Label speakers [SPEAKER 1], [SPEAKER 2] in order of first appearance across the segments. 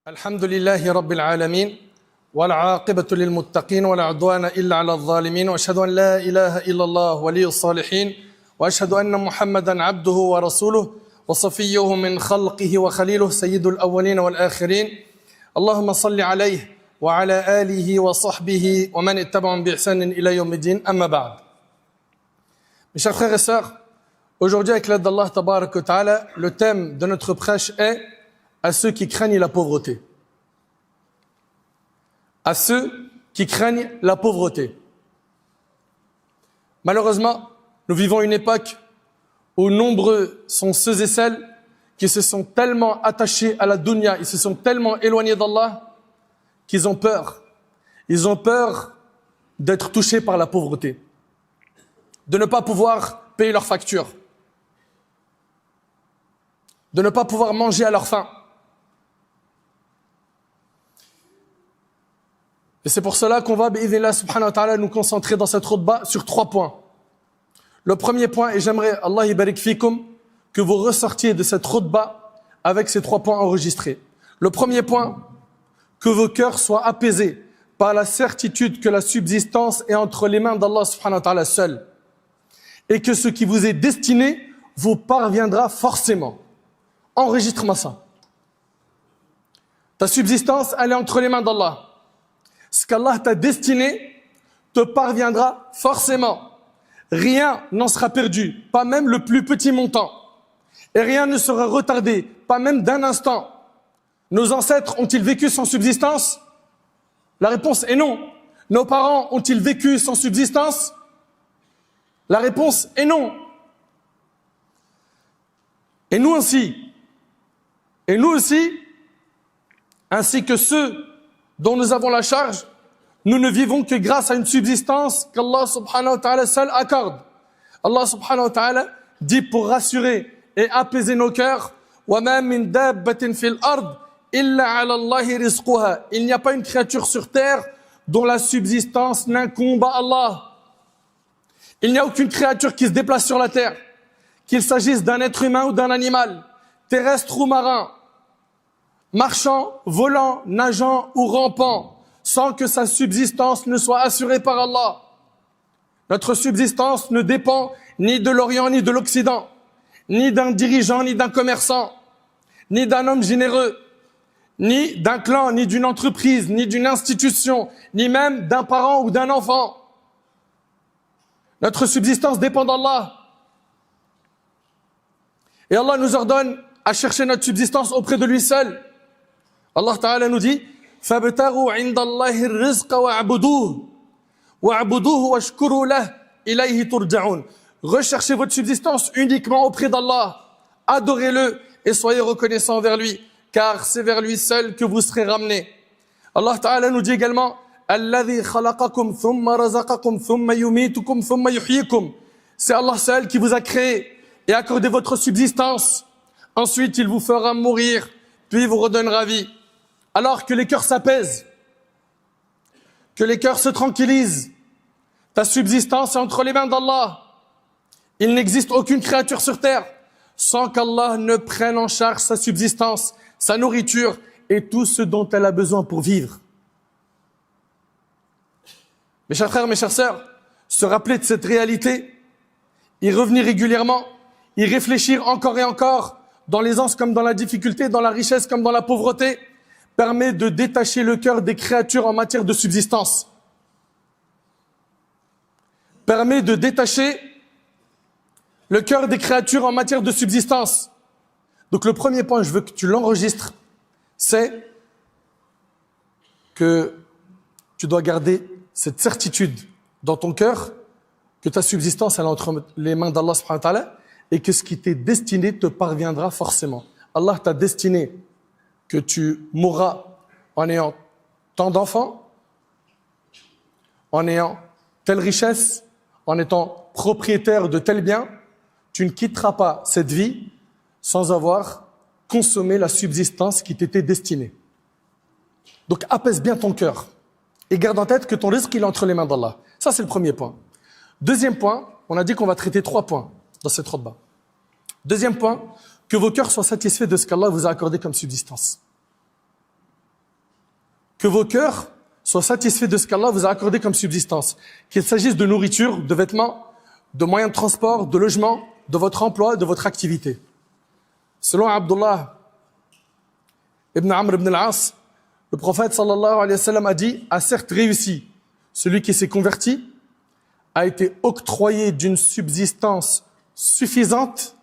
[SPEAKER 1] الحمد لله رب العالمين والعاقبة للمتقين ولا عدوان إلا على الظالمين وأشهد أن لا إله إلا الله ولي الصالحين وأشهد أن محمدا عبده ورسوله وصفيه من خلقه وخليله سيد الأولين والآخرين اللهم صل عليه وعلى آله وصحبه ومن اتبعهم بإحسان إلى يوم الدين أما بعد. Mes chers frères et sœurs, aujourd'hui avec l'aide d'Allah Tabarak wa Ta'ala, le thème de notre prêche est à ceux qui craignent la pauvreté. À ceux qui craignent la pauvreté. Malheureusement, nous vivons une époque où nombreux sont ceux et celles qui se sont tellement attachés à la dunya, ils se sont tellement éloignés d'Allah qu'ils ont peur. Ils ont peur d'être touchés par la pauvreté, de ne pas pouvoir payer leurs factures, de ne pas pouvoir manger à leur faim. Et c'est pour cela qu'on va, bi'idhnillah subhanahu wa ta'ala, nous concentrer dans cette khutbah sur 3 points. Le premier point, et j'aimerais, Allah yibarik fikum, que vous ressortiez de cette khutbah avec ces 3 points enregistrés. Le premier point, que vos cœurs soient apaisés par la certitude que la subsistance est entre les mains d'Allah subhanahu wa ta'ala seul. Et que ce qui vous est destiné vous parviendra forcément. Enregistre-moi ça. Ta subsistance, elle est entre les mains d'Allah. Ce qu'Allah t'a destiné te parviendra forcément. Rien n'en sera perdu, pas même le plus petit montant. Et rien ne sera retardé, pas même d'un instant. Nos ancêtres ont-ils vécu sans subsistance? La réponse est non. Nos parents ont-ils vécu sans subsistance? La réponse est non. Et nous aussi. Et nous aussi, ainsi que ceux dont nous avons la charge, nous ne vivons que grâce à une subsistance qu'Allah subhanahu wa ta'ala seul accorde. Allah subhanahu wa ta'ala dit pour rassurer et apaiser nos cœurs, وَمَا مِن دَابَّةٍ فِي الْأَرْضِ إِلَّا عَلَى اللَّهِ رِزْقُهَا. Il n'y a pas une créature sur terre dont la subsistance n'incombe à Allah. Il n'y a aucune créature qui se déplace sur la terre, qu'il s'agisse d'un être humain ou d'un animal, terrestre ou marin, marchant, volant, nageant ou rampant, sans que sa subsistance ne soit assurée par Allah. Notre subsistance ne dépend ni de l'Orient ni de l'Occident, ni d'un dirigeant ni d'un commerçant, ni d'un homme généreux, ni d'un clan, ni d'une entreprise, ni d'une institution, ni même d'un parent ou d'un enfant. Notre subsistance dépend d'Allah. Et Allah nous ordonne à chercher notre subsistance auprès de lui seul. Allah Ta'ala nous dit فَابْتَغُوا عِنْدَ اللَّهِ الرِّزْقَ وَاعْبُدُوهُ وَاشْكُرُوا لَهُ إِلَيْهِ تُرْجَعُونَ. Recherchez votre subsistance uniquement auprès d'Allah. Adorez-le et soyez reconnaissants vers lui, car c'est vers lui seul que vous serez ramenés. Allah Ta'ala nous dit également الَّذِي خَلَقَكُمْ ثُمَّ رَزَقَكُمْ ثُمَّ يُمِيتُكُمْ ثُمَّ يُحْيِيكُمْ. C'est Allah seul qui vous a créé et accordé votre subsistance. Ensuite, il vous fera mourir, puis il vous redonnera vie. Alors que les cœurs s'apaisent, que les cœurs se tranquillisent, ta subsistance est entre les mains d'Allah. Il n'existe aucune créature sur terre sans qu'Allah ne prenne en charge sa subsistance, sa nourriture et tout ce dont elle a besoin pour vivre. Mes chers frères, mes chères sœurs, se rappeler de cette réalité, y revenir régulièrement, y réfléchir encore et encore, dans l'aisance comme dans la difficulté, dans la richesse comme dans la pauvreté, permet de détacher le cœur des créatures en matière de subsistance. Permet de détacher le cœur des créatures en matière de subsistance. Donc le premier point, je veux que tu l'enregistres, c'est que tu dois garder cette certitude dans ton cœur que ta subsistance elle est entre les mains d'Allah subhanahu wa ta'ala et que ce qui t'est destiné te parviendra forcément. Allah t'a destiné que tu mourras en ayant tant d'enfants, en ayant telle richesse, en étant propriétaire de tel bien, tu ne quitteras pas cette vie sans avoir consommé la subsistance qui t'était destinée. Donc apaise bien ton cœur et garde en tête que ton risque il est entre les mains d'Allah. Ça c'est le premier point. Deuxième point, on a dit qu'on va traiter 3 points dans cette khutbah. Deuxième point, que vos cœurs soient satisfaits de ce qu'Allah vous a accordé comme subsistance. que vos cœurs soient satisfaits de ce qu'Allah vous a accordé comme subsistance. Qu'il s'agisse de nourriture, de vêtements, de moyens de transport, de logement, de votre emploi, de votre activité. Selon Abdullah ibn Amr ibn al-As, le prophète sallallahu alayhi wa sallam a dit, a certes réussi celui qui s'est converti, a été octroyé d'une subsistance suffisante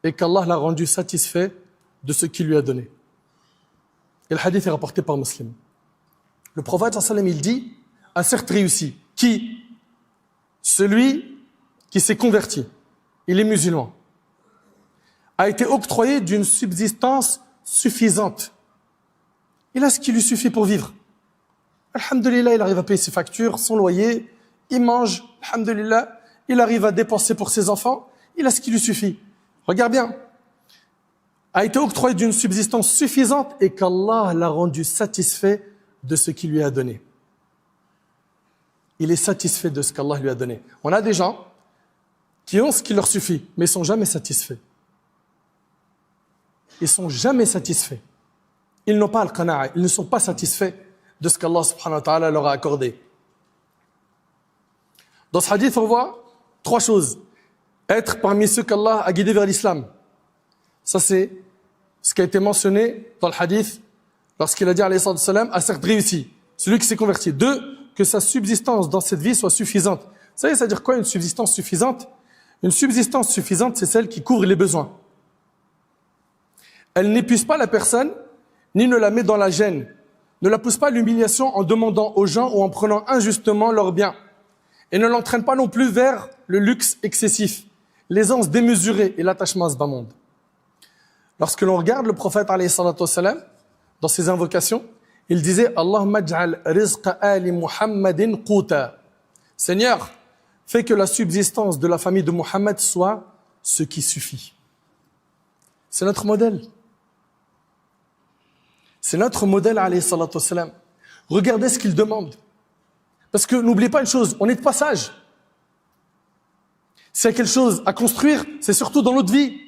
[SPEAKER 1] et qu'Allah l'a rendu satisfait de ce qu'il lui a donné. Et le hadith est rapporté par Muslim. Le prophète sallallahu alayhi wa sallam, il dit, a certes réussi. Qui? Celui qui s'est converti. Il est musulman. A été octroyé d'une subsistance suffisante. Il a ce qui lui suffit pour vivre. Alhamdulillah, il arrive à payer ses factures, son loyer, il mange, alhamdulillah, il arrive à dépenser pour ses enfants, il a ce qui lui suffit. Regarde bien. A été octroyé d'une subsistance suffisante et qu'Allah l'a rendu satisfait de ce qu'il lui a donné. Il est satisfait de ce qu'Allah lui a donné. On a des gens qui ont ce qui leur suffit, mais ils ne sont jamais satisfaits. Ils ne sont jamais satisfaits. Ils n'ont pas al-qana'a, ils ne sont pas satisfaits de ce qu'Allah subhanahu wa ta'ala leur a accordé. Dans ce hadith, on voit 3 choses. Être parmi ceux qu'Allah a guidés vers l'islam. Ça, c'est ce qui a été mentionné dans le hadith lorsqu'il a dit, alayhi salatu wassalam, a certes réussi. Celui qui s'est converti. 2, que sa subsistance dans cette vie soit suffisante. Vous savez, ça veut dire quoi une subsistance suffisante? Une subsistance suffisante, c'est celle qui couvre les besoins. Elle n'épuise pas la personne, ni ne la met dans la gêne. Ne la pousse pas à l'humiliation en demandant aux gens ou en prenant injustement leurs biens. Et ne l'entraîne pas non plus vers le luxe excessif, l'aisance démesurée et l'attachement à ce bas monde. Lorsque l'on regarde le prophète alayhi salatu wassalam, dans ses invocations, il disait Allahumma ij'al rizqa ali Muhammadin quta. Seigneur, fais que la subsistance de la famille de Muhammad soit ce qui suffit. C'est notre modèle. C'est notre modèle, alayhi salatu wassalam. Regardez ce qu'il demande. Parce que n'oubliez pas une chose, on est de passage. S'il y a quelque chose à construire, c'est surtout dans notre vie.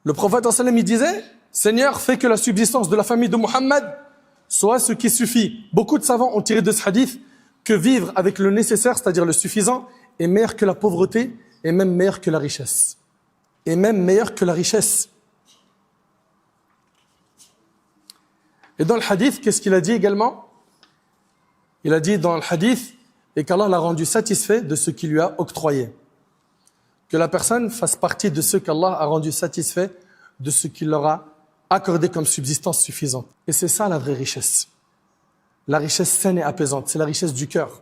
[SPEAKER 1] Le prophète sallallahu alayhi wa sallam, il disait, Seigneur, fais que la subsistance de la famille de Muhammad soit ce qui suffit. Beaucoup de savants ont tiré de ce hadith que vivre avec le nécessaire, c'est-à-dire le suffisant, est meilleur que la pauvreté et même meilleur que la richesse. Et même meilleur que la richesse. Et dans le hadith, qu'est-ce qu'il a dit également? Il a dit dans le hadith, et qu'Allah l'a rendu satisfait de ce qu'il lui a octroyé. Que la personne fasse partie de ceux qu'Allah a rendu satisfaits de ce qu'il leur a accordé comme subsistance suffisante. Et c'est ça la vraie richesse. La richesse saine et apaisante, c'est la richesse du cœur.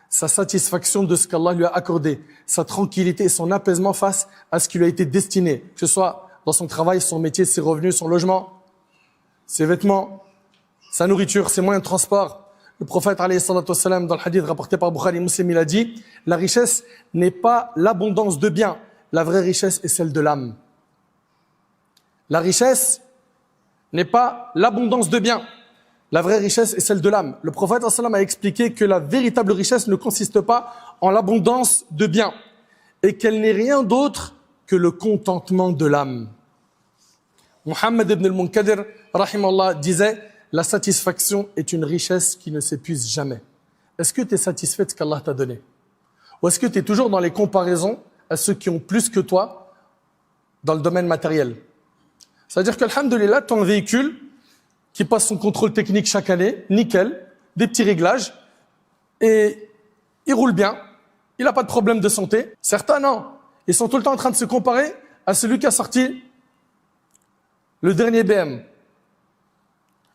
[SPEAKER 1] Sa satisfaction de ce qu'Allah lui a accordé, sa tranquillité et son apaisement face à ce qui lui a été destiné, que ce soit dans son travail, son métier, ses revenus, son logement, ses vêtements, sa nourriture, ses moyens de transport. Le prophète, alayhi salatu wassalam, dans le hadith rapporté par Bukhari et Muslim, il a dit, la richesse n'est pas l'abondance de biens, la vraie richesse est celle de l'âme. La richesse n'est pas l'abondance de biens, la vraie richesse est celle de l'âme. Le prophète, alayhi sallam, a expliqué que la véritable richesse ne consiste pas en l'abondance de biens, et qu'elle n'est rien d'autre que le contentement de l'âme. Muhammad ibn al-Munkadir, rahimallah, disait, la satisfaction est une richesse qui ne s'épuise jamais. Est-ce que tu es satisfait de ce qu'Allah t'a donné? Ou est-ce que tu es toujours dans les comparaisons à ceux qui ont plus que toi dans le domaine matériel? C'est-à-dire qu'alhamdulillah, tu as un véhicule qui passe son contrôle technique chaque année, nickel, des petits réglages, et il roule bien, il n'a pas de problème de santé. Certains, non. Ils sont tout le temps en train de se comparer à celui qui a sorti le dernier BM,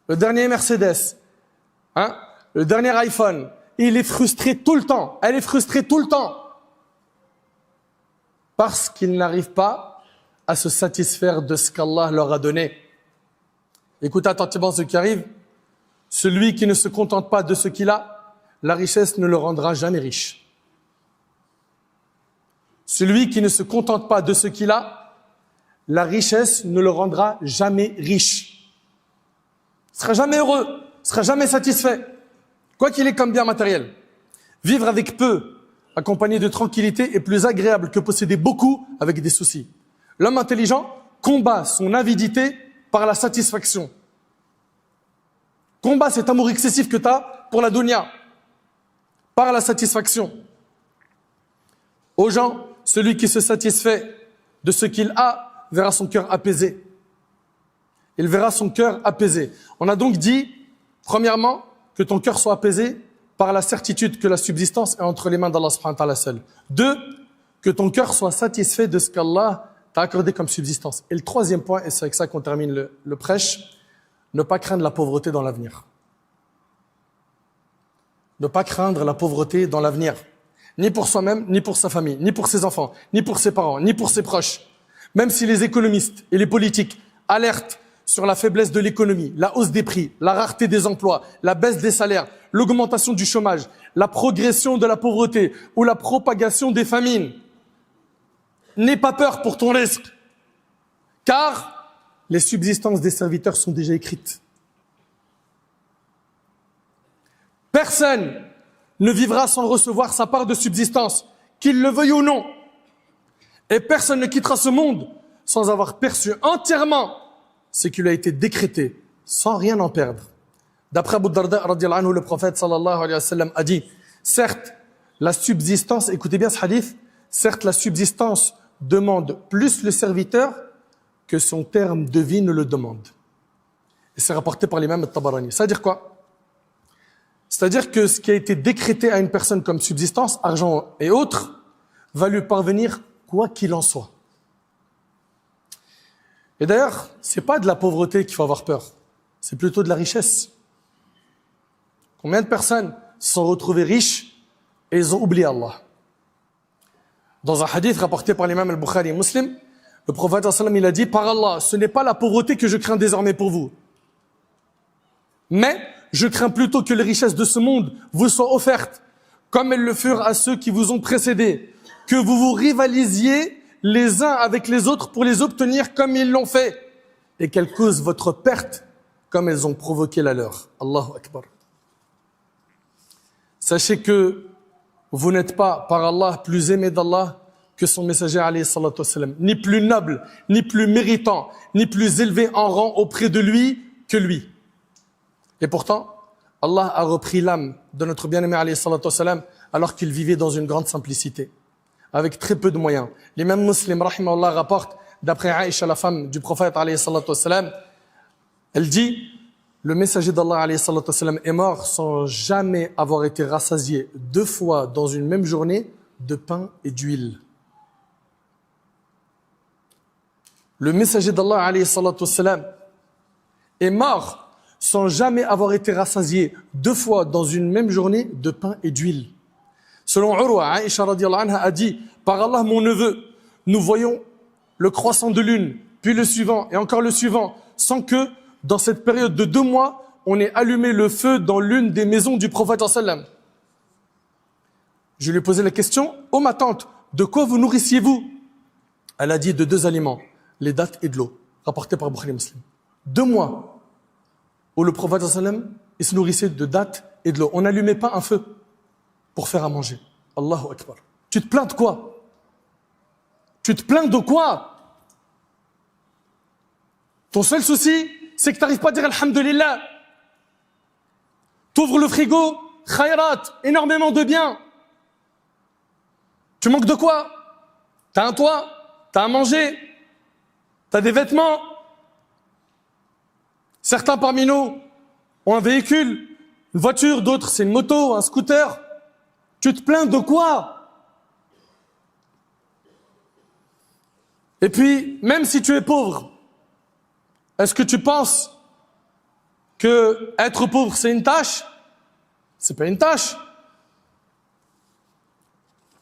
[SPEAKER 1] le dernier Mercedes, le dernier iPhone. Et il est frustré tout le temps. Elle est frustrée tout le temps. Parce qu'il n'arrive pas à se satisfaire de ce qu'Allah leur a donné. Écoutez attentivement ce qui arrive. Celui qui ne se contente pas de ce qu'il a, la richesse ne le rendra jamais riche. Celui qui ne se contente pas de ce qu'il a, la richesse ne le rendra jamais riche. Il ne sera jamais heureux, il ne sera jamais satisfait. Quoi qu'il ait comme bien matériel. Vivre avec peu, accompagné de tranquillité, est plus agréable que posséder beaucoup avec des soucis. L'homme intelligent combat son avidité par la satisfaction. Combat cet amour excessif que tu as pour la dunya par la satisfaction. Aux gens, celui qui se satisfait de ce qu'il a verra son cœur apaisé. Il verra son cœur apaisé. On a donc dit, premièrement, que ton cœur soit apaisé par la certitude que la subsistance est entre les mains d'Allah subhanahu wa ta'ala seul. 2, que ton cœur soit satisfait de ce qu'Allah t'a accordé comme subsistance. Et le troisième point, et c'est avec ça qu'on termine le prêche, ne pas craindre la pauvreté dans l'avenir. Ne pas craindre la pauvreté dans l'avenir. Ni pour soi-même, ni pour sa famille, ni pour ses enfants, ni pour ses parents, ni pour ses proches. Même si les économistes et les politiques alertent sur la faiblesse de l'économie, la hausse des prix, la rareté des emplois, la baisse des salaires, l'augmentation du chômage, la progression de la pauvreté ou la propagation des famines. N'aie pas peur pour ton risque, car les subsistances des serviteurs sont déjà écrites. Personne ne vivra sans recevoir sa part de subsistance, qu'il le veuille ou non. Et personne ne quittera ce monde sans avoir perçu entièrement ce qui lui a été décrété, sans rien en perdre. D'après Abu Darda, radiyallahu anhu, le prophète sallallahu alayhi wa sallam a dit, certes, la subsistance, écoutez bien ce hadith, certes, la subsistance demande plus le serviteur que son terme de vie ne le demande. Et c'est rapporté par l'imam al-Tabarani. Ça veut dire quoi? C'est-à-dire que ce qui a été décrété à une personne comme subsistance, argent et autres, va lui parvenir quoi qu'il en soit. Et d'ailleurs, c'est pas de la pauvreté qu'il faut avoir peur, c'est plutôt de la richesse. Combien de personnes se sont retrouvées riches et ils ont oublié Allah? Dans un hadith rapporté par l'imam al-Bukhari et Muslim, le prophète sallam il a dit, par Allah, ce n'est pas la pauvreté que je crains désormais pour vous, mais je crains plutôt que les richesses de ce monde vous soient offertes, comme elles le furent à ceux qui vous ont précédés, que vous vous rivalisiez les uns avec les autres pour les obtenir comme ils l'ont fait, et qu'elles causent votre perte comme elles ont provoqué la leur. Allahu Akbar. Sachez que vous n'êtes pas, par Allah, plus aimé d'Allah que son messager, alayhi salatu wassalam, ni plus noble, ni plus méritant, ni plus élevé en rang auprès de lui que lui. Et pourtant, Allah a repris l'âme de notre bien-aimé, alayhi salatu wassalam, alors qu'il vivait dans une grande simplicité, avec très peu de moyens. L'imam Muslim, rahimahullah, rapporte, d'après Aïcha, la femme du prophète, alayhi salatu wassalam, elle dit, le messager d'Allah, alayhi salatu wassalam, est mort sans jamais avoir été rassasié 2 fois dans une même journée de pain et d'huile. Le messager d'Allah, alayhi salatu wassalam, est mort sans jamais avoir été rassasié 2 fois dans une même journée de pain et d'huile. Selon Urwa, Aïcha radiyallahu anha a dit, par Allah mon neveu, nous voyons le croissant de l'une, puis le suivant et encore le suivant, sans que dans cette période de 2 mois, on ait allumé le feu dans l'une des maisons du prophète sallam. Je lui ai posé la question, ô ma tante, de quoi vous nourrissiez-vous? Elle a dit de 2 aliments, les dattes et de l'eau, rapporté par Bukhari Muslim. 2 mois où le prophète sallam il se nourrissait de dattes et de l'eau. On n'allumait pas un feu pour faire à manger. Allahu Akbar. Tu te plains de quoi? Tu te plains de quoi? Ton seul souci, c'est que tu n'arrives pas à dire Alhamdulillah. T'ouvres le frigo, khayrat, énormément de biens. Tu manques de quoi? T'as un toit, t'as à manger, t'as des vêtements. Certains parmi nous ont un véhicule, une voiture, d'autres c'est une moto, un scooter. Tu te plains de quoi? Et puis, même si tu es pauvre, est-ce que tu penses que être pauvre c'est une tâche? C'est pas une tâche.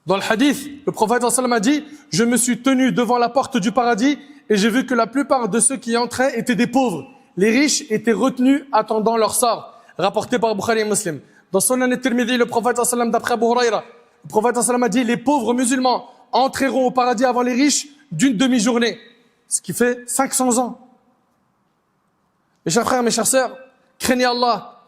[SPEAKER 1] Dans le hadith, le prophète sallam a dit, je me suis tenu devant la porte du paradis et j'ai vu que la plupart de ceux qui y entraient étaient des pauvres. Les riches étaient retenus attendant leur sort. Rapporté par Bukhari et Muslim. Dans Sunan al-Tirmidhi, le prophète sallam d'après Abu Huraira, le prophète sallam a dit, les pauvres musulmans entreront au paradis avant les riches d'une demi-journée. Ce qui fait 500 ans. Mes chers frères, mes chères sœurs, craignez Allah